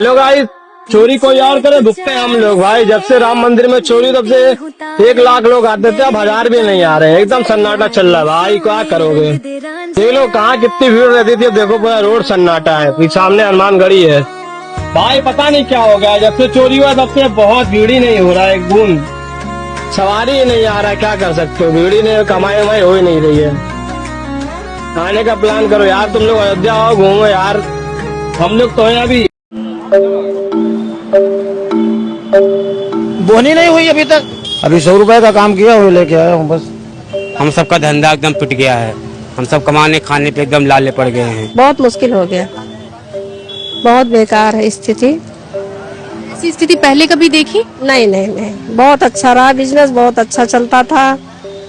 लोग भाई चोरी कोई और करे भुगते हैं हम लोग भाई। जब से राम मंदिर में चोरी तब से 1 लाख लोग आते थे, अब 1000 भी नहीं आ रहे। एकदम सन्नाटा चल रहा है भाई, क्या करोगे। देख लो कहाँ कितनी भीड़ रहती थी, अब देखो पूरा रोड सन्नाटा है। फिर सामने हनुमानगढ़ी है भाई, पता नहीं क्या हो गया। जब से चोरी हुआ तब से बहुत भीड़ ही नहीं हो रहा है, एक बूंद सवारी ही नहीं आ रहा है। क्या कर सकते हो, भीड़ ही नहीं, कमाई वमाई हो ही नहीं रही है। आने का प्लान करो यार, तुम लोग अयोध्या आओ, घूमो यार। हम लोग तो है अभी बोनी नहीं हुई अभी तक। अभी 100 रुपए का काम किया हुआ लेके आया हूँ बस। हम सबका धंधा एकदम टूट गया है। हम सब कमाने खाने पे एकदम लाले पड़ गए हैं। बहुत मुश्किल हो गया, बहुत बेकार है स्थिति। ऐसी स्थिति पहले कभी देखी? नहीं नहीं नहीं, बहुत अच्छा रहा, बिजनेस बहुत अच्छा चलता था,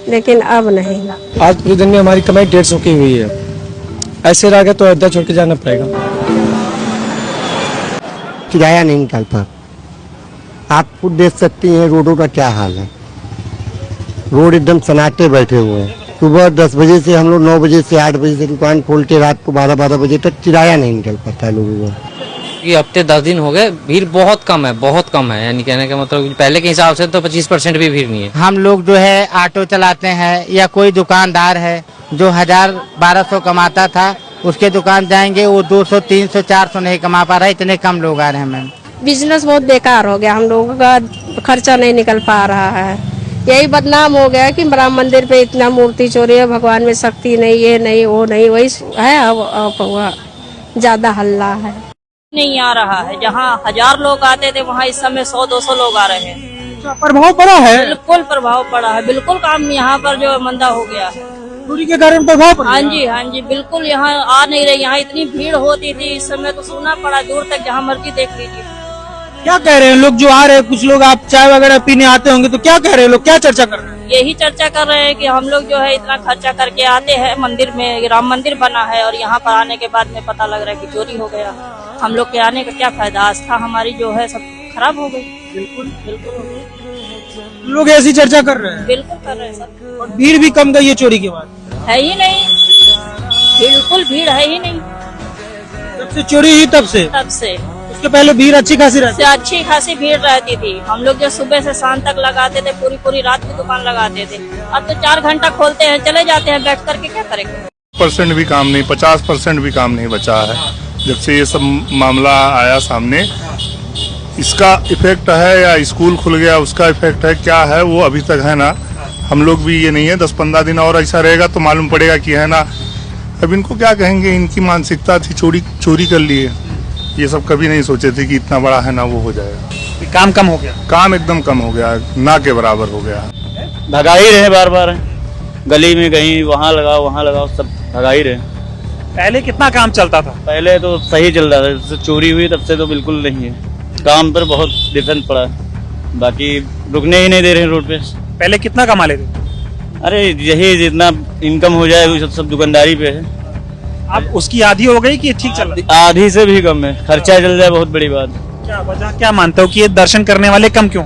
लेकिन अब नहीं। आज पूरे दिन में हमारी कमाई 150 की हुई है। ऐसे रह गए तो अयोध्या छोड़ के जाना पड़ेगा। किराया नहीं निकलता। आप खुद देख सकती हैं रोडों का क्या हाल है। रोड एकदम सन्नाटे बैठे हुए हैं। सुबह 10 बजे से हम लोग 9 बजे से 8 बजे से दुकान खोल के रात को 12 बजे तक किराया नहीं निकल पाता है लोगों को। ये हफ्ते 10 दिन हो गए, भीड़ बहुत कम है, बहुत कम है। यानी कहने का मतलब पहले के हिसाब से तो 25% भी भीड़ नहीं है। हम लोग जो है ऑटो चलाते हैं या कोई दुकानदार है जो 1000-1200 कमाता था, उसके दुकान जाएंगे वो 200, 300, 400 नहीं कमा पा रहा है। इतने कम लोग आ रहे हैं मैम। बिजनेस बहुत बेकार हो गया, हम लोगों का खर्चा नहीं निकल पा रहा है। यही बदनाम हो गया कि राम मंदिर पे इतना मूर्ति चोरी है, भगवान में शक्ति नहीं, ये नहीं वो नहीं, वही है। अब ज्यादा हल्ला है, नहीं आ रहा है। जहाँ 1000 लोग आते थे वहाँ इस समय 100-200 लोग आ रहे हैं। प्रभाव पड़ा है, बिल्कुल प्रभाव पड़ा है। बिल्कुल काम यहाँ पर जो मंदा हो गया है, चोरी के कारण प्रभाव पड़ा। हाँ जी बिल्कुल। यहाँ आ नहीं रहे। यहाँ इतनी भीड़ होती थी, इस समय तो सोना पड़ा दूर तक, जहाँ मर्जी देख लीजिए। क्या कह रहे हैं लोग जो आ रहे हैं? कुछ लोग आप चाय वगैरह पीने आते होंगे तो क्या कह रहे हैं लोग, क्या चर्चा कर रहे हैं? यही चर्चा कर रहे हैं कि हम लोग जो है इतना खर्चा करके आते हैं मंदिर में, राम मंदिर बना है, और यहाँ पर आने के बाद में पता लग रहा है कि चोरी हो गया। हम लोग के आने का क्या फायदा, आस्था हमारी जो है सब खराब हो गई। बिल्कुल बिल्कुल लोग ऐसी चर्चा कर रहे हैं। बिल्कुल कर रहे हैं सर। और भीड़ भी कम गई है चोरी के बाद? है ही नहीं, बिल्कुल भीड़ है ही नहीं। जब से चोरी हुई तब से उसके पहले भीड़ अच्छी खासी रहती? अच्छी खासी भीड़ रहती थी। हम लोग जो सुबह से शाम तक लगाते थे, पूरी रात की दुकान लगाते थे। अब तो 4 घंटा खोलते हैं, चले जाते हैं, बैठ करके क्या करेंगे। % भी काम नहीं, 50% भी काम नहीं बचा है। जब से ये सब मामला आया सामने, इसका इफेक्ट है या स्कूल खुल गया उसका इफेक्ट है, क्या है वो अभी तक है ना। हम लोग भी ये नहीं है, 10-15 दिन और ऐसा रहेगा तो मालूम पड़ेगा कि है ना। अब इनको क्या कहेंगे, इनकी मानसिकता थी चोरी कर लिए। ये सब कभी नहीं सोचे थे कि इतना बड़ा है ना वो हो जाएगा। काम कम हो गया, काम एकदम कम हो गया, ना के बराबर हो गया। भगा ही रहे बार, गली में कहीं वहाँ लगाओ सब भगा ही रहे। पहले कितना काम चलता था? पहले तो सही चल रहा था, जब से चोरी हुई तब से तो बिल्कुल नहीं है। काम पर बहुत डिफरेंस पड़ा है, बाकी रुकने ही नहीं दे रहे रोड पे। पहले कितना कमा लेते? अरे यही जितना इनकम हो जाए वो सब दुकानदारी पे है। अब उसकी आधी हो गई कि ठीक चल रहा है? आधी से भी कम है, खर्चा चल जाए बहुत बड़ी बात। क्या वजह, क्या मानते हो कि ये दर्शन करने वाले कम क्यों?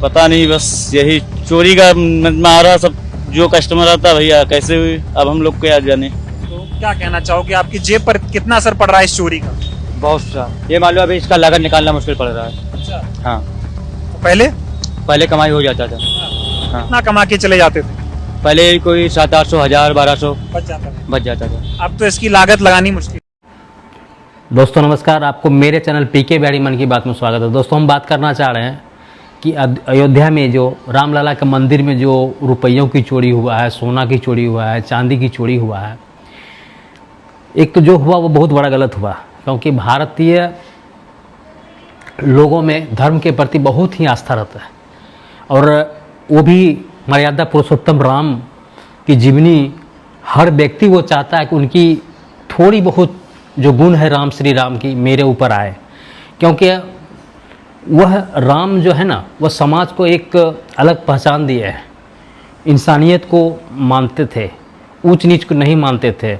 पता नहीं, बस यही चोरी का मारा। सब जो कस्टमर आता भैया कैसे हुई, अब हम लोग को याद जाने। तो क्या कहना चाहोगे, आपकी जेब पर कितना असर पड़ रहा है इस चोरी का? बहुत सा, ये मालूम अभी इसका लागत निकालना मुश्किल पड़ रहा है। अच्छा हाँ, पहले कमाई हो जाता था। हाँ, कितना कमा के चले जाते थे? पहले कोई 700-800, 1000-1200 बच जाता था। अब तो इसकी लागत लगानी मुश्किल। दोस्तों नमस्कार, आपको मेरे चैनल पीके बिहारी मन की बात में स्वागत है। दोस्तों हम बात करना चाह रहे हैं कि अयोध्या में जो रामलला के मंदिर में जो रुपयों की चोरी हुआ है, सोना की चोरी हुआ है, चांदी की चोरी हुआ है, एक तो जो हुआ वो बहुत बड़ा गलत हुआ, क्योंकि भारतीय लोगों में धर्म के प्रति बहुत ही आस्था रहता है, और वो भी मर्यादा पुरुषोत्तम राम की जीवनी हर व्यक्ति वो चाहता है कि उनकी थोड़ी बहुत जो गुण है राम श्री राम की मेरे ऊपर आए, क्योंकि वह राम जो है ना वह समाज को एक अलग पहचान दिए है। इंसानियत को मानते थे, ऊंच नीच को नहीं मानते थे,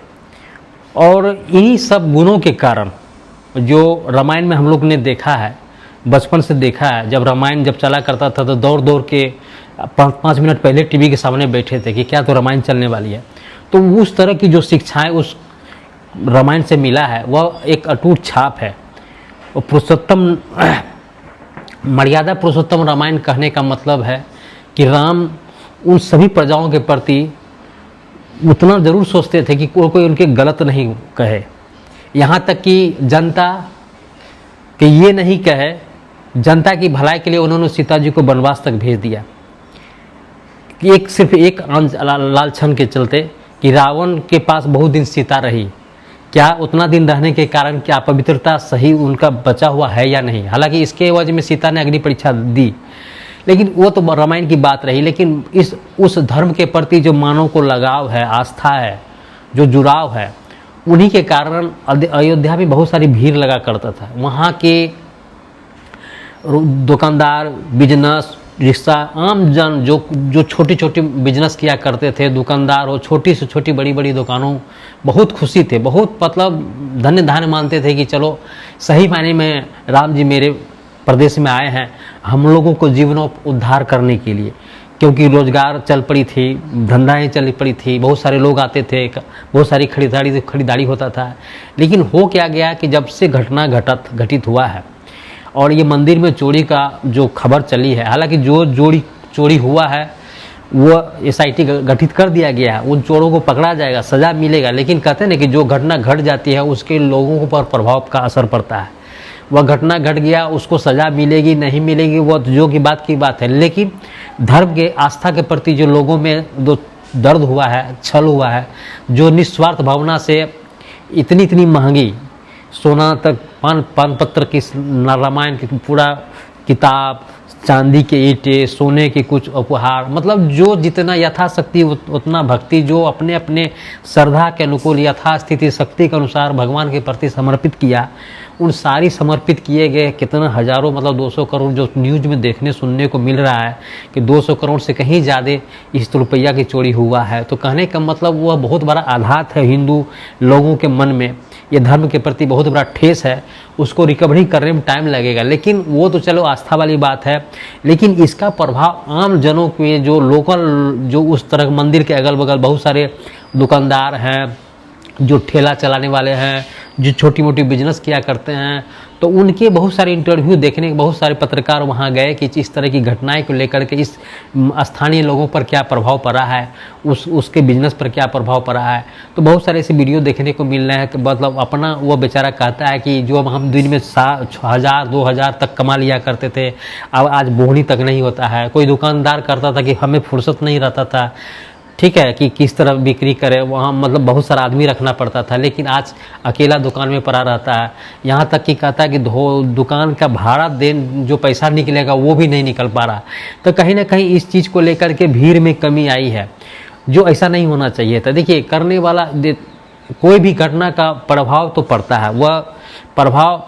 और इन्हीं सब गुणों के कारण जो रामायण में हम लोग ने देखा है, बचपन से देखा है। जब रामायण जब चला करता था तो दौड़ दौड़ के 5 मिनट पहले टीवी के सामने बैठे थे कि क्या तो रामायण चलने वाली है। तो उस तरह की जो शिक्षाएं उस रामायण से मिला है वह एक अटूट छाप है। और पुरुषोत्तम मर्यादा पुरुषोत्तम रामायण कहने का मतलब है कि राम उन सभी प्रजाओं के प्रति उतना ज़रूर सोचते थे कि कोई उनके गलत नहीं कहे, यहाँ तक कि जनता के ये नहीं कहे, जनता की भलाई के लिए उन्होंने सीता जी को वनवास तक भेज दिया कि सिर्फ एक लालछन के चलते कि रावण के पास बहुत दिन सीता रही, क्या उतना दिन रहने के कारण क्या पवित्रता सही उनका बचा हुआ है या नहीं। हालांकि इसके वजह में सीता ने अग्नि परीक्षा दी, लेकिन वो तो रामायण की बात रही। लेकिन उस धर्म के प्रति जो मानव को लगाव है, आस्था है, जो जुड़ाव है, उन्हीं के कारण अयोध्या में बहुत सारी भीड़ लगा करता था। वहाँ के दुकानदार, बिजनेस, रिक्शा, आम जन जो छोटी छोटी बिजनेस किया करते थे, दुकानदार हो, छोटी से छोटी बड़ी बड़ी दुकानों, बहुत खुशी थे, बहुत मतलब धन्य धान्य मानते थे कि चलो सही मायने में राम जी मेरे प्रदेश में आए हैं हम लोगों को जीवनोद्धार करने के लिए, क्योंकि रोजगार चल पड़ी थी, धंधाएँ चल पड़ी थी, बहुत सारे लोग आते थे, बहुत सारी खरीदारी होता था। लेकिन हो क्या गया कि जब से घटना घटित हुआ है और ये मंदिर में चोरी का जो खबर चली है, हालांकि जो चोरी हुआ है वो SIT गठित कर दिया गया है, उन चोरों को पकड़ा जाएगा, सज़ा मिलेगा। लेकिन कहते हैं ना कि जो घटना घट जाती है उसके लोगों पर प्रभाव का असर पड़ता है। वह घटना घट गया, उसको सज़ा मिलेगी नहीं मिलेगी वो जो की बात है, लेकिन धर्म के आस्था के प्रति जो लोगों में जो दर्द हुआ है, छल हुआ है, जो निस्वार्थ भावना से इतनी महंगी सोना तक पान पत्र की रामायण की पूरा किताब, चांदी के ईंटे, सोने के कुछ उपहार, मतलब जो जितना यथाशक्ति उतना भक्ति जो अपने अपने श्रद्धा के अनुकूल यथास्थिति शक्ति के अनुसार भगवान के प्रति समर्पित किया, उन सारी समर्पित किए गए कितना हजारों मतलब 200 करोड़ जो न्यूज़ में देखने सुनने को मिल रहा है कि 200 करोड़ से कहीं ज़्यादा इस रुपया की चोरी हुआ है। तो कहने का मतलब वह बहुत बड़ा आघात है हिंदू लोगों के मन में, ये धर्म के प्रति बहुत बड़ा ठेस है, उसको रिकवरी करने में टाइम लगेगा। लेकिन वो तो चलो आस्था वाली बात है, लेकिन इसका प्रभाव आम जनों में जो लोकल जो उस तरह मंदिर के अगल बगल बहुत सारे दुकानदार हैं, जो ठेला चलाने वाले हैं, जो छोटी मोटी बिजनेस किया करते हैं, तो उनके बहुत सारे इंटरव्यू देखने के बहुत सारे पत्रकार वहाँ गए कि इस तरह की घटनाएं को लेकर के इस स्थानीय लोगों पर क्या प्रभाव पड़ा है, उसके बिजनेस पर क्या प्रभाव पड़ा है। तो बहुत सारे ऐसे वीडियो देखने को मिल रहे हैं कि मतलब अपना वो बेचारा कहता है कि जो हम दिन में 1000-2000 तक कमा लिया करते थे, अब आज बोहनी तक नहीं होता है। कोई दुकानदार करता था कि हमें फुर्सत नहीं रहता था, ठीक है, कि किस तरह बिक्री करे, वहाँ मतलब बहुत सारा आदमी रखना पड़ता था, लेकिन आज अकेला दुकान में पड़ा रहता है। यहाँ तक कि कहता है कि दुकान का भाड़ा जो पैसा निकलेगा वो भी नहीं निकल पा रहा। तो कहीं ना कहीं इस चीज़ को लेकर के भीड़ में कमी आई है, जो ऐसा नहीं होना चाहिए था। देखिए, करने वाला कोई भी घटना का प्रभाव तो पड़ता है। वह प्रभाव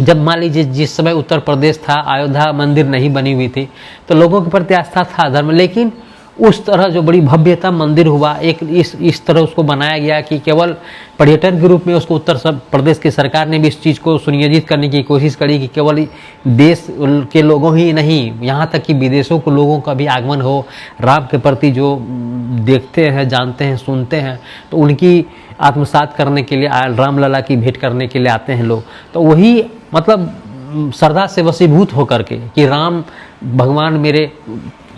जब मान लीजिए जिस समय उत्तर प्रदेश था, अयोध्या मंदिर नहीं बनी हुई थी, तो लोगों के प्रति आस्था था धर्म, लेकिन उस तरह जो बड़ी भव्यता मंदिर हुआ, एक इस तरह उसको बनाया गया कि केवल पर्यटन के रूप में उसको उत्तर प्रदेश की सरकार ने भी इस चीज़ को सुनियोजित करने की कोशिश करी कि केवल देश के लोगों ही नहीं, यहाँ तक कि विदेशों के लोगों का भी आगमन हो। राम के प्रति जो देखते हैं, जानते हैं, सुनते हैं, तो उनकी आत्मसात करने के लिए, रामलला की भेंट करने के लिए आते हैं लोग। तो वही मतलब श्रद्धा से वशीभूत होकर के कि राम भगवान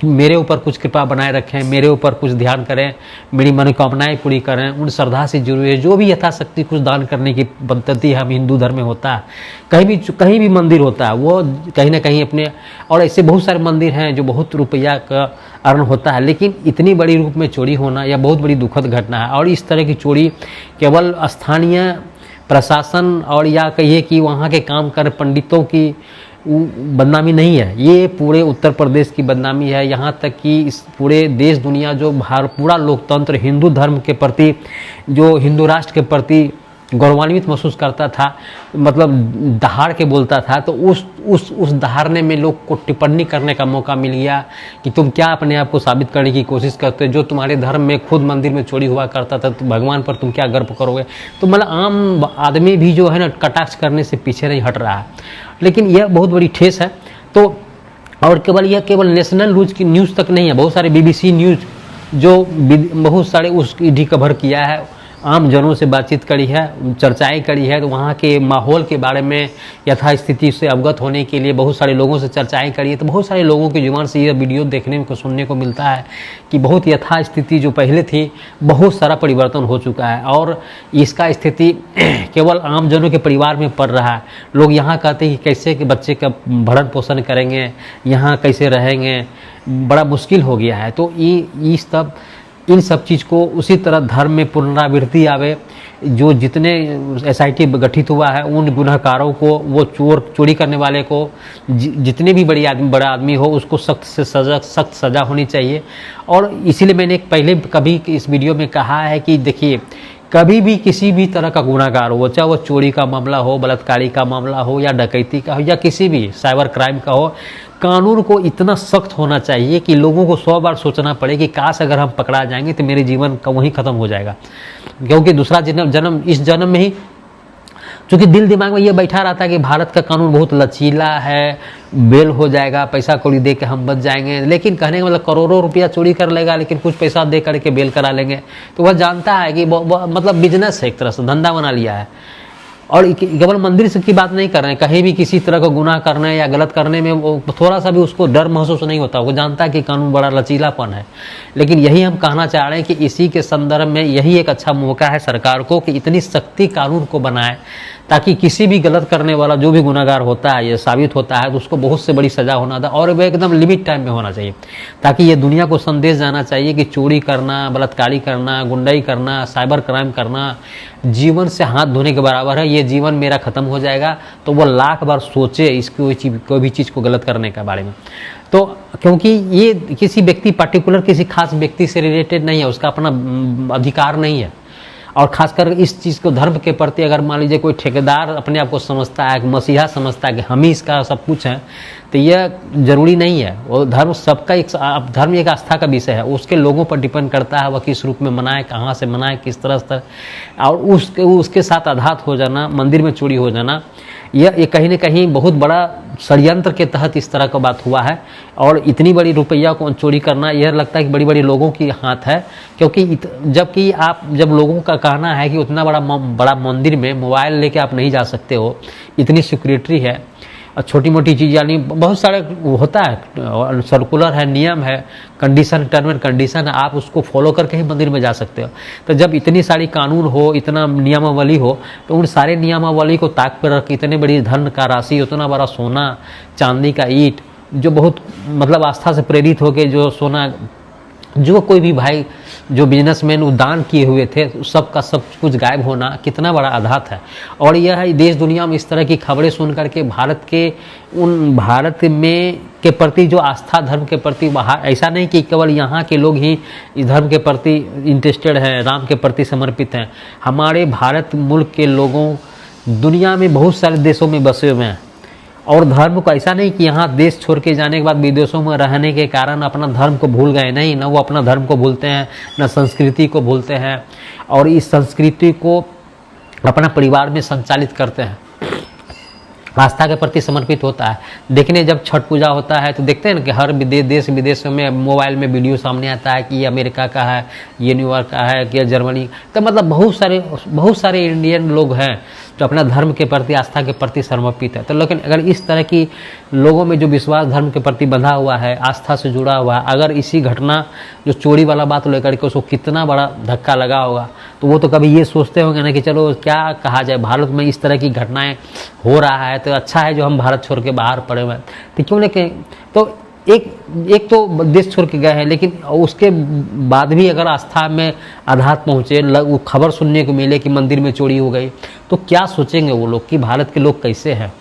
मेरे ऊपर कुछ कृपा बनाए रखें, मेरे ऊपर कुछ ध्यान करें, मेरी मनोकामनाएं पूरी करें, उन श्रद्धा से जुड़े हुए जो भी यथाशक्ति कुछ दान करने की पद्धति हम हिंदू धर्म में होता है। कहीं भी मंदिर होता है वो कहीं ना कहीं अपने, और ऐसे बहुत सारे मंदिर हैं जो बहुत रुपया का अर्न होता है, लेकिन इतनी बड़ी रूप में चोरी होना यह बहुत बड़ी दुखद घटना है। और इस तरह की चोरी केवल स्थानीय प्रशासन और या कहिए कि वहाँ के काम कर पंडितों की बदनामी नहीं है, ये पूरे उत्तर प्रदेश की बदनामी है। यहाँ तक कि इस पूरे देश दुनिया जो पूरा लोकतंत्र हिंदू धर्म के प्रति, जो हिंदू राष्ट्र के प्रति गौरवान्वित महसूस करता था, मतलब दहाड़ के बोलता था, तो उस दहाड़ने में लोग को टिप्पणी करने का मौका मिल गया कि तुम क्या अपने आप को साबित करने की कोशिश करते हो, जो तुम्हारे धर्म में खुद मंदिर में चोरी हुआ करता था, तो भगवान पर तुम क्या गर्व करोगे। तो मतलब आम आदमी भी जो है ना कटाक्ष करने से पीछे नहीं हट रहा है, लेकिन यह बहुत बड़ी ठेस है। तो और यह केवल नेशनल न्यूज़ तक नहीं है, बहुत सारे BBC न्यूज़ जो बहुत सारे उसकी रिकवर किया है, आम जनों से बातचीत करी है, चर्चाएं करी है, तो वहाँ के माहौल के बारे में यथास्थिति से अवगत होने के लिए बहुत सारे लोगों से चर्चाएं करी है। तो बहुत सारे लोगों की जुबान से ये वीडियो देखने को सुनने को मिलता है कि बहुत यथास्थिति जो पहले थी बहुत सारा परिवर्तन हो चुका है और इसका स्थिति केवल आम जनों के परिवार में पड़ रहा है। लोग यहाँ कहते हैं कि कैसे के बच्चे का भरण पोषण करेंगे, यहाँ कैसे रहेंगे, बड़ा मुश्किल हो गया है। तो इन सब चीज़ को उसी तरह धर्म में पुनरावृत्ति आवे, जो जितने SIT गठित हुआ है उन गुनहकारों को, वो चोरी करने वाले को, जितने भी बड़ा आदमी हो उसको सख्त सज़ा होनी चाहिए। और इसीलिए मैंने पहले कभी इस वीडियो में कहा है कि देखिए, कभी भी किसी भी तरह का गुनाहगार हो, चाहे वो चोरी का मामला हो, बलात्कारी का मामला हो, या डकैती का हो, या किसी भी साइबर क्राइम का हो, कानून को इतना सख्त होना चाहिए कि लोगों को 100 बार सोचना पड़े कि काश अगर हम पकड़ा जाएंगे तो मेरे जीवन का वहीं ख़त्म हो जाएगा। क्योंकि दूसरा जन्म इस जन्म में ही, चूँकि दिल दिमाग में ये बैठा रहता है कि भारत का कानून बहुत लचीला है, बेल हो जाएगा, पैसा कौड़ी दे के हम बच जाएंगे। लेकिन कहने का मतलब करोड़ों रुपया चोरी कर लेगा लेकिन कुछ पैसा दे करके बेल करा लेंगे। तो वह जानता है कि मतलब बिजनेस है, एक तरह से धंधा बना लिया है। और केवल मंदिर से की बात नहीं कर रहे हैं, कहीं भी किसी तरह का गुनाह करने या गलत करने में थोड़ा सा भी उसको डर महसूस नहीं होता। वो जानता है कि कानून बड़ा लचीलापन है। लेकिन यही हम कहना चाह रहे हैं कि इसी के संदर्भ में यही एक अच्छा मौका है सरकार को कि इतनी सख्ती कानून को बनाए ताकि किसी भी गलत करने वाला जो भी गुनाहगार होता है, ये साबित होता है तो उसको बहुत से बड़ी सज़ा होना था। और वह एकदम लिमिट टाइम में होना चाहिए, ताकि ये दुनिया को संदेश जाना चाहिए कि चोरी करना, बलात्कारी करना, गुंडाई करना, साइबर क्राइम करना जीवन से हाथ धोने के बराबर है। ये जीवन मेरा ख़त्म हो जाएगा, तो वो लाख बार सोचे इसको, कोई भी चीज़ को गलत करने के बारे में। तो क्योंकि ये किसी व्यक्ति पर्टिकुलर, किसी खास व्यक्ति से रिलेटेड नहीं है, उसका अपना अधिकार नहीं है। और खासकर इस चीज़ को धर्म के प्रति अगर मान लीजिए कोई ठेकेदार अपने आप को समझता है, मसीहा समझता है कि हम ही इसका सब कुछ हैं, तो यह जरूरी नहीं है। वो धर्म सबका धर्म एक आस्था का विषय है, उसके लोगों पर डिपेंड करता है वह किस रूप में मनाए, कहाँ से मनाए, किस तरह। और उसके साथ आघात हो जाना, मंदिर में चोरी हो जाना, यह कहीं ना कहीं बहुत बड़ा षड्यंत्र के तहत इस तरह का बात हुआ है। और इतनी बड़ी रुपया को चोरी करना, यह लगता है कि बड़ी बड़ी लोगों की हाथ है। क्योंकि जब लोगों का कहना है कि उतना बड़ा मंदिर में मोबाइल लेके आप नहीं जा सकते हो, इतनी सिक्योरिटी है, और छोटी मोटी चीज़ यानी बहुत सारे होता है, सर्कुलर है, नियम है, कंडीशन, टर्म एंड कंडीशन है, आप उसको फॉलो करके ही मंदिर में जा सकते हो। तो जब इतनी सारी कानून हो, इतना नियमावली हो, तो उन सारे नियमावली को ताक पर रख इतने बड़ी धन का राशि, उतना बड़ा सोना चांदी का ईंट, जो बहुत मतलब आस्था से प्रेरित होकर जो सोना, जो कोई भी भाई जो बिजनेसमैन दान किए हुए थे, सबका सब कुछ गायब होना कितना बड़ा आघात है। और यह देश दुनिया में इस तरह की खबरें सुन करके भारत में के प्रति जो आस्था, धर्म के प्रति, बाहर ऐसा नहीं कि केवल यहाँ के लोग ही इस धर्म के प्रति इंटरेस्टेड हैं, राम के प्रति समर्पित हैं। हमारे भारत मुल्क के लोगों दुनिया में बहुत सारे देशों में बसे हुए हैं। और धर्म को ऐसा नहीं कि यहाँ देश छोड़ के जाने के बाद विदेशों में रहने के कारण अपना धर्म को भूल गए, नहीं, ना वो अपना धर्म को भूलते हैं, ना संस्कृति को भूलते हैं, और इस संस्कृति को अपना परिवार में संचालित करते हैं, आस्था के प्रति समर्पित होता है। देखने जब छठ पूजा होता है तो देखते हैं ना कि हर देश विदेशों में मोबाइल में वीडियो सामने आता है कि ये अमेरिका का है, ये न्यूयॉर्क का है, कि जर्मनी। तो मतलब बहुत सारे इंडियन लोग हैं जो अपना धर्म के प्रति, आस्था के प्रति समर्पित है। तो लेकिन अगर इस तरह की लोगों में जो विश्वास धर्म के प्रति बंधा हुआ है, आस्था से जुड़ा हुआ है, अगर इसी घटना जो चोरी वाला बात लेकर के उसको कितना बड़ा धक्का लगा होगा, तो वो तो कभी ये सोचते होंगे ना कि चलो क्या कहा जाए, भारत में इस तरह की घटनाएं हो रहा है तो अच्छा है जो हम भारत छोड़ के बाहर पड़े हुए हैं। तो क्यों नहीं, तो एक तो देश छोड़ के गए हैं, लेकिन उसके बाद भी अगर आस्था में आघात पहुँचे, वो खबर सुनने को मिले कि मंदिर में चोरी हो गई, तो क्या सोचेंगे वो लोग कि भारत के लोग कैसे हैं।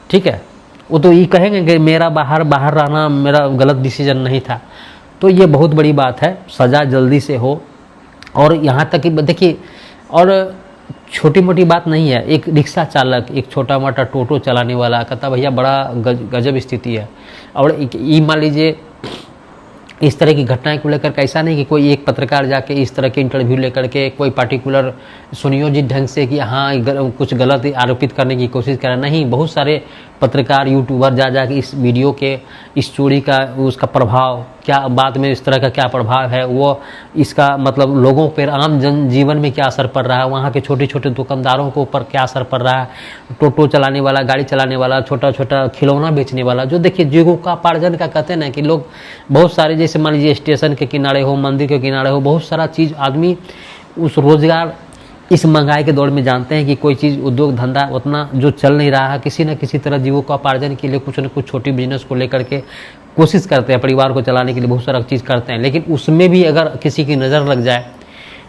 ठीक है, वो तो ये कहेंगे कि मेरा बाहर रहना मेरा गलत डिसीजन नहीं था। तो ये बहुत बड़ी बात है, सज़ा जल्दी से हो। और यहाँ तक कि देखिए, और छोटी मोटी बात नहीं है, एक रिक्शा चालक, एक छोटा मोटा टोटो चलाने वाला कहता भैया बड़ा गजब स्थिति है। और ये मान लीजिए इस तरह की घटनाएं को लेकर ऐसा नहीं कि कोई एक पत्रकार जाके इस तरह के इंटरव्यू लेकर के कोई पार्टिकुलर सुनियोजित ढंग से कि हाँ कुछ गलत आरोपित करने की कोशिश कर रहा, नहीं, बहुत सारे पत्रकार यूट्यूबर जा जा के इस वीडियो के, इस चोरी का उसका प्रभाव क्या, बाद में इस तरह का क्या प्रभाव है, वो इसका मतलब लोगों पर आम जन जीवन में क्या असर पड़ रहा है, वहाँ के छोटे छोटे दुकानदारों के ऊपर क्या असर पड़ रहा है, टोटो चलाने वाला, गाड़ी चलाने वाला, छोटा छोटा खिलौना बेचने वाला, जो देखिए जीविकोपार्जन का कहते हैं ना कि लोग बहुत सारे, जैसे मान लीजिए स्टेशन के किनारे हो, मंदिर के किनारे हो, बहुत सारा चीज़ आदमी उस रोजगार इस महंगाई के दौर में जानते हैं कि कोई चीज़ उद्योग धंधा उतना जो चल नहीं रहा है, किसी न किसी तरह जीविकोपार्जन के लिए कुछ न कुछ छोटी बिजनेस को लेकर के कोशिश करते हैं, परिवार को चलाने के लिए बहुत सारा चीज़ करते हैं। लेकिन उसमें भी अगर किसी की नज़र लग जाए,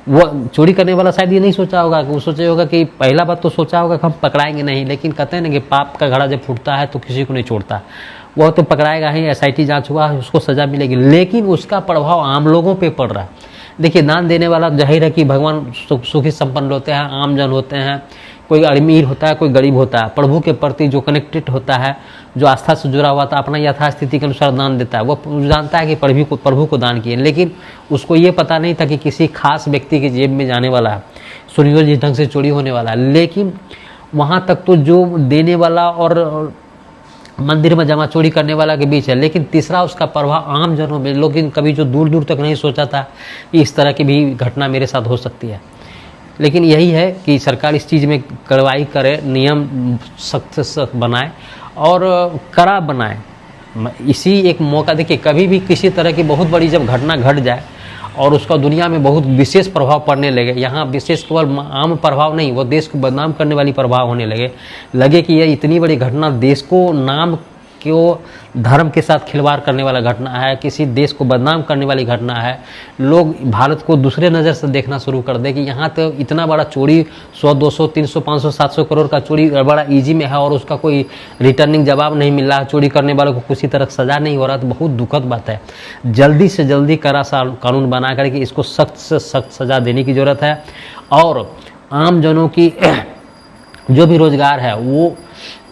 वो चोरी करने वाला शायद ये नहीं सोचा होगा कि वो सोचा होगा कि पहला बात तो सोचा होगा कि हम पकड़ाएंगे नहीं, लेकिन कहते हैं ना कि पाप का घड़ा जब फूटता है तो किसी को नहीं छोड़ता, वह तो पकड़ाएगा ही, SIT जांच हुआ है, उसको सज़ा मिलेगी, लेकिन उसका प्रभाव आम लोगों पे पड़ रहा है। देखिए दान देने वाला जाहिर है कि भगवान सुखी संपन्न होते हैं, आम जन होते हैं, कोई अमीर होता है, कोई गरीब होता है, प्रभु के प्रति जो कनेक्टेड होता है, जो आस्था से जुड़ा हुआ था, अपना यथास्थिति के अनुसार दान देता है, वो जानता है कि प्रभु को दान किए, लेकिन उसको ये पता नहीं था कि किसी खास व्यक्ति की जेब में जाने वाला है, सुनियोजित ढंग से चोरी होने वाला है। लेकिन वहाँ तक तो जो देने वाला और मंदिर में जमा चोरी करने वाला के बीच है, लेकिन तीसरा उसका प्रभाव आम जनों में, लेकिन कभी जो दूर दूर तक नहीं सोचा था कि इस तरह की भी घटना मेरे साथ हो सकती है। लेकिन यही है कि सरकार इस चीज़ में कार्रवाई करे, नियम सख्त से सख्त बनाए और कड़ा बनाए। इसी एक मौका, देखिए कभी भी किसी तरह की बहुत बड़ी जब घटना घट जाए और उसका दुनिया में बहुत विशेष प्रभाव पड़ने लगे, यहाँ विशेष केवल आम प्रभाव नहीं, वो देश को बदनाम करने वाली प्रभाव होने लगे कि यह इतनी बड़ी घटना देश को, नाम को, धर्म के साथ खिलवाड़ करने वाला घटना है, किसी देश को बदनाम करने वाली घटना है, लोग भारत को दूसरे नज़र से देखना शुरू कर दे कि यहाँ तो इतना बड़ा चोरी 100, 200, 300, 500, 700 करोड़ का चोरी बड़ा इजी में है और उसका कोई रिटर्निंग जवाब नहीं मिल रहा, चोरी करने वालों को किसी तरह सज़ा नहीं हो रहा, तो बहुत दुखद बात है। जल्दी से जल्दी कड़ा सा कानून बना करके इसको सख्त से सख्त सज़ा देने की ज़रूरत है और आम जनों की जो भी रोज़गार है वो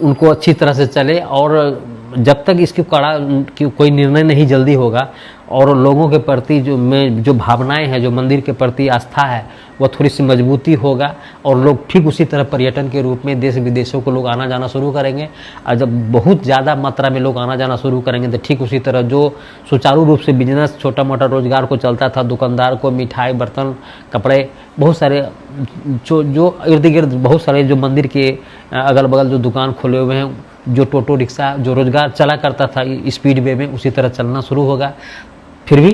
उनको अच्छी तरह से चले, और जब तक इसकी कड़ा कोई निर्णय नहीं जल्दी होगा और लोगों के प्रति जो भावनाएं हैं, जो मंदिर के प्रति आस्था है, वह थोड़ी सी मजबूती होगा और लोग ठीक उसी तरह पर्यटन के रूप में देश विदेशों को लोग आना जाना शुरू करेंगे। और जब बहुत ज़्यादा मात्रा में लोग आना जाना शुरू करेंगे तो ठीक उसी तरह जो सुचारू रूप से बिजनेस, छोटा मोटा रोजगार को चलता था, दुकानदार को मिठाई, बर्तन, कपड़े, बहुत सारे जो इर्द गिर्द बहुत सारे जो मंदिर के अगल बगल जो दुकान खोले हुए हैं, जो टोटो रिक्शा जो रोजगार चला करता था स्पीड वे में, उसी तरह चलना शुरू होगा। फिर भी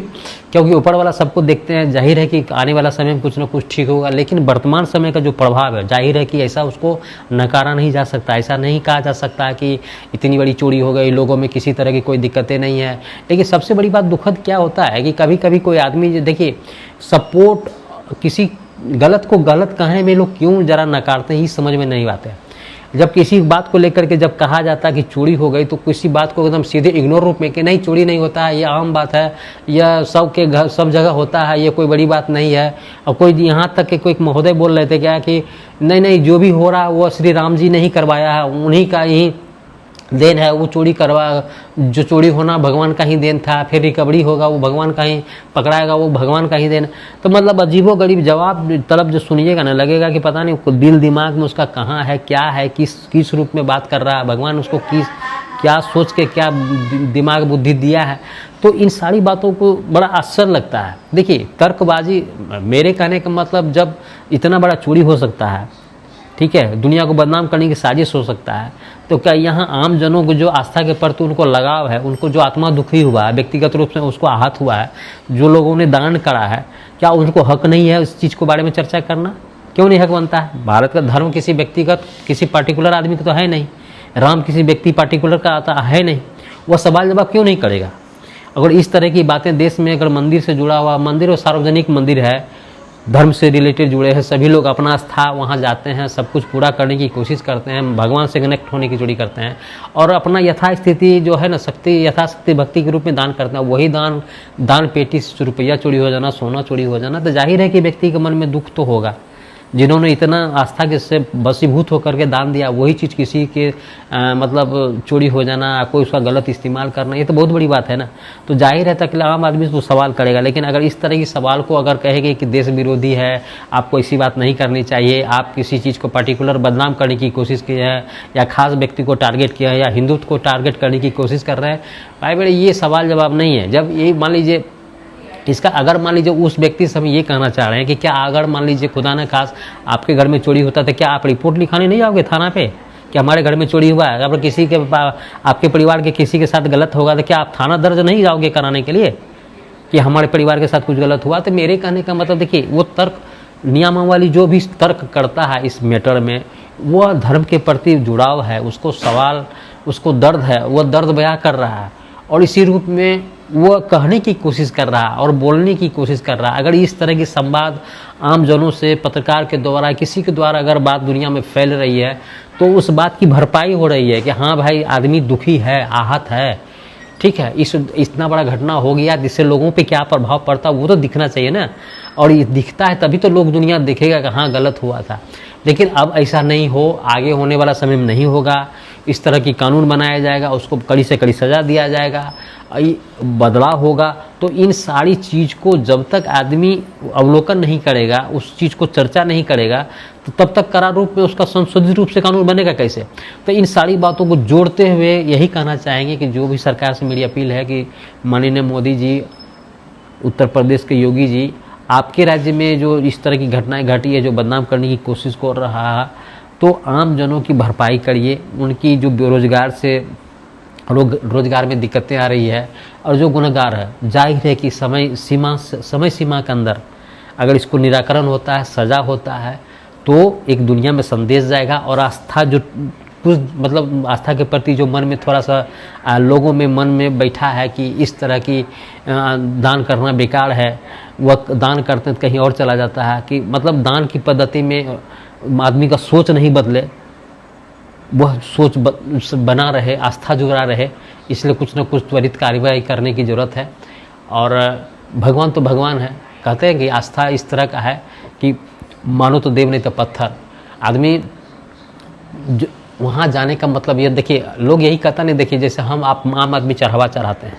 क्योंकि ऊपर वाला सबको देखते हैं, जाहिर है कि आने वाला समय में कुछ ना कुछ ठीक होगा, लेकिन वर्तमान समय का जो प्रभाव है, जाहिर है कि ऐसा उसको नकारा नहीं जा सकता, ऐसा नहीं कहा जा सकता कि इतनी बड़ी चोरी हो गई, लोगों में किसी तरह की कोई दिक्कतें नहीं है। लेकिन सबसे बड़ी बात दुखद क्या होता है कि कभी कभी कोई आदमी, देखिए सपोर्ट, किसी गलत को गलत कहने में लोग क्यों जरा नकारते हैं, ये समझ में नहीं आते। जब किसी बात को लेकर के जब कहा जाता है कि चोरी हो गई, तो किसी बात को एकदम सीधे इग्नोर रूप में कि नहीं चोरी नहीं होता है, ये आम बात है, यह सब के घर सब जगह होता है, ये कोई बड़ी बात नहीं है। और कोई यहाँ तक कि कोई महोदय बोल रहे थे क्या कि नहीं जो भी हो रहा है वो श्री राम जी ने ही करवाया है, उन्हीं का ही देन है, वो चोरी जो चोरी होना भगवान का ही देन था, फिर रिकवरी होगा वो भगवान का ही, पकड़ाएगा वो भगवान का ही देन। तो मतलब अजीबोगरीब जवाब तलब जो सुनिएगा ना, लगेगा कि पता नहीं दिल दिमाग में उसका कहाँ है, क्या है, किस रूप में बात कर रहा है, भगवान उसको क्या सोच के क्या दिमाग बुद्धि दिया है। तो इन सारी बातों को बड़ा आश्चर्य लगता है। देखिए तर्कबाजी, मेरे कहने का मतलब जब इतना बड़ा चोरी हो सकता है, ठीक है, दुनिया को बदनाम करने की साजिश हो सकता है, तो क्या यहाँ आम जनों को जो आस्था के प्रति उनको लगाव है, उनको जो आत्मा दुखी हुआ है, व्यक्तिगत रूप से उसको आहत हुआ है, जो लोगों ने दान करा है, क्या उनको हक नहीं है इस चीज़ को बारे में चर्चा करना? क्यों नहीं हक बनता है? भारत का धर्म किसी व्यक्तिगत, किसी पार्टिकुलर आदमी का तो है नहीं, राम किसी व्यक्ति पार्टिकुलर का आता है नहीं, वह सवाल जवाब क्यों नहीं करेगा? अगर इस तरह की बातें देश में, अगर मंदिर से जुड़ा हुआ मंदिर और सार्वजनिक मंदिर है, धर्म से रिलेटेड जुड़े हैं, सभी लोग अपना आस्था वहाँ जाते हैं, सब कुछ पूरा करने की कोशिश करते हैं, भगवान से कनेक्ट होने की चोरी करते हैं और अपना यथास्थिति जो है ना, शक्ति यथाशक्ति भक्ति के रूप में दान करते हैं। वही दान पेटी से रुपया चोरी हो जाना, सोना चोरी हो जाना, तो जाहिर है कि व्यक्ति के मन में दुख तो होगा। जिन्होंने इतना आस्था के से वशीभूत होकर के दान दिया, वही चीज़ किसी के मतलब चोरी हो जाना, कोई उसका गलत इस्तेमाल करना, ये तो बहुत बड़ी बात है ना। तो जाहिर है तक आम आदमी तो सवाल करेगा। लेकिन अगर इस तरह की सवाल को अगर कहेंगे कि देश विरोधी है, आपको ऐसी बात नहीं करनी चाहिए, आप किसी चीज़ को पर्टिकुलर बदनाम करने की कोशिश की है या खास व्यक्ति को टारगेट किया है या हिंदुत्व को टारगेट करने की कोशिश कर रहे हैं, भाई बड़े ये सवाल जवाब नहीं है। जब ये मान लीजिए इसका अगर मान लीजिए उस व्यक्ति से हम ये कहना चाह रहे हैं कि क्या अगर मान लीजिए खुदा न खास आपके घर में चोरी होता तो क्या आप रिपोर्ट लिखाने नहीं जाओगे थाना पे कि हमारे घर में चोरी हुआ है? अगर किसी के आपके परिवार के किसी के साथ गलत होगा तो क्या आप थाना दर्ज नहीं जाओगे कराने के लिए कि हमारे परिवार के साथ कुछ गलत हुआ? तो मेरे कहने का मतलब देखिए, वो तर्क नियमावली जो भी तर्क करता है इस मैटर में, वह धर्म के प्रति जुड़ाव है, उसको सवाल, उसको दर्द है, वह दर्द बयां कर रहा है और इसी रूप में वो कहने की कोशिश कर रहा है और बोलने की कोशिश कर रहा है। अगर इस तरह की संवाद आम जनों से, पत्रकार के द्वारा, किसी के द्वारा अगर बात दुनिया में फैल रही है तो उस बात की भरपाई हो रही है कि हाँ भाई आदमी दुखी है, आहत है, ठीक है, इतना बड़ा घटना हो गया जिससे लोगों पे क्या प्रभाव पड़ता वो तो दिखना चाहिए ना। और ये दिखता है तभी तो लोग दुनिया देखेगा कि हाँ गलत हुआ था। लेकिन अब ऐसा नहीं हो, आगे होने वाला समय में नहीं होगा। इस तरह की कानून बनाया जाएगा, उसको कड़ी से कड़ी सज़ा दिया जाएगा, बदलाव होगा। तो इन सारी चीज़ को जब तक आदमी अवलोकन नहीं करेगा, उस चीज़ को चर्चा नहीं करेगा, तो तब तक करार रूप में उसका संशोधित रूप से कानून बनेगा कैसे? तो इन सारी बातों को जोड़ते हुए यही कहना चाहेंगे कि जो भी सरकार से मेरी अपील है कि माननीय मोदी जी, उत्तर प्रदेश के योगी जी, आपके राज्य में जो इस तरह की घटनाएं घटी है, जो बदनाम करने की कोशिश कर रहा है, तो आम जनों की भरपाई करिए। उनकी जो बेरोजगार से रोजगार में दिक्कतें आ रही है और जो गुनहगार है, जाहिर है कि समय सीमा के अंदर अगर इसको निराकरण होता है, सज़ा होता है, तो एक दुनिया में संदेश जाएगा और आस्था जो कुछ मतलब आस्था के प्रति जो मन में थोड़ा सा लोगों में मन में बैठा है कि इस तरह की दान करना बेकार है, वह दान करते हैं कहीं और चला जाता है, कि मतलब दान की पद्धति में आदमी का सोच नहीं बदले, वह सोच बना रहे, आस्था जुड़ा रहे। इसलिए कुछ न कुछ त्वरित कार्रवाई करने की ज़रूरत है। और भगवान तो भगवान है, कहते हैं कि आस्था इस तरह का है कि मानो तो देव नहीं तो पत्थर। आदमी वहाँ जाने का मतलब ये देखिए, लोग यही कहता नहीं, देखिए जैसे हम आप आम आदमी चढ़ावा चढ़ाते हैं,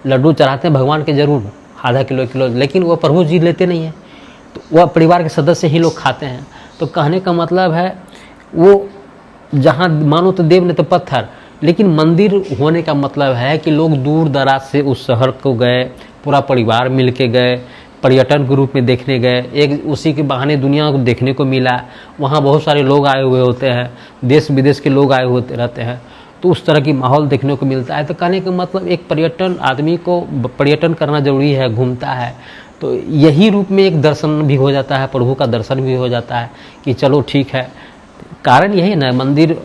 लड्डू चढ़ाते हैं भगवान के ज़रूर आधा किलो, लेकिन वो प्रभु जी लेते नहीं हैं, तो वह परिवार के सदस्य ही लोग खाते हैं। तो कहने का मतलब है वो जहाँ मानो तो देव नहीं तो पत्थर, लेकिन मंदिर होने का मतलब है कि लोग दूर दराज से उस शहर को गए, पूरा परिवार मिल के गए, पर्यटन के रूप में देखने गए, एक उसी के बहाने दुनिया को देखने को मिला। वहाँ बहुत सारे लोग आए हुए होते हैं, देश विदेश के लोग आए होते रहते हैं, तो उस तरह की माहौल देखने को मिलता है। तो कहने का मतलब एक पर्यटन, आदमी को पर्यटन करना जरूरी है, घूमता है, तो यही रूप में एक दर्शन भी हो जाता है, प्रभु का दर्शन भी हो जाता है कि चलो ठीक है। कारण यही ना, मंदिर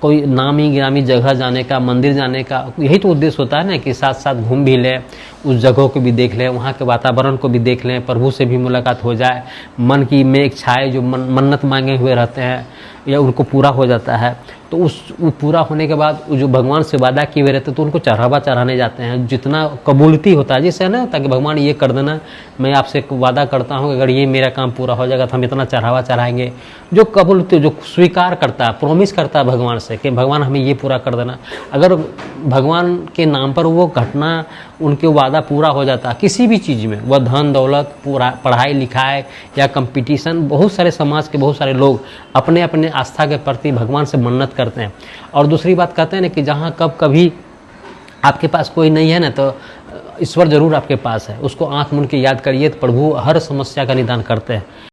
कोई नामी गिरामी जगह जाने का, मंदिर जाने का यही तो उद्देश्य होता है ना, कि साथ साथ घूम भी लें, उस जगहों को भी देख लें, वहाँ के वातावरण को भी देख लें, प्रभु से भी मुलाकात हो जाए, मन की में इच्छाएं जो मन्नत मांगे हुए रहते हैं या उनको पूरा हो जाता है। तो वो पूरा होने के बाद जो भगवान से वादा किए हुए रहते हैं तो उनको चढ़ावा चढ़ाने जाते हैं। जितना कबूलती होता है, जैसे ना ताकि भगवान ये कर देना, मैं आपसे वादा करता हूँ अगर ये मेरा काम पूरा हो जाएगा तो हम इतना चढ़ावा चढ़ाएंगे। जो कबूलती, जो स्वीकार करता है, प्रॉमिस करता है भगवान से कि भगवान हमें ये पूरा कर देना, अगर भगवान के नाम पर वो घटना, उनके वादा पूरा हो जाता है किसी भी चीज़ में, वह धन दौलत, पूरा पढ़ाई लिखाई या कंपटीशन, बहुत सारे समाज के बहुत सारे लोग अपने अपने आस्था के प्रति भगवान से मन्नत करते हैं। और दूसरी बात कहते हैं ना कि जहाँ कभी आपके पास कोई नहीं है ना, तो ईश्वर जरूर आपके पास है, उसको आंख मूंद के याद करिए, तो प्रभु हर समस्या का निदान करते हैं।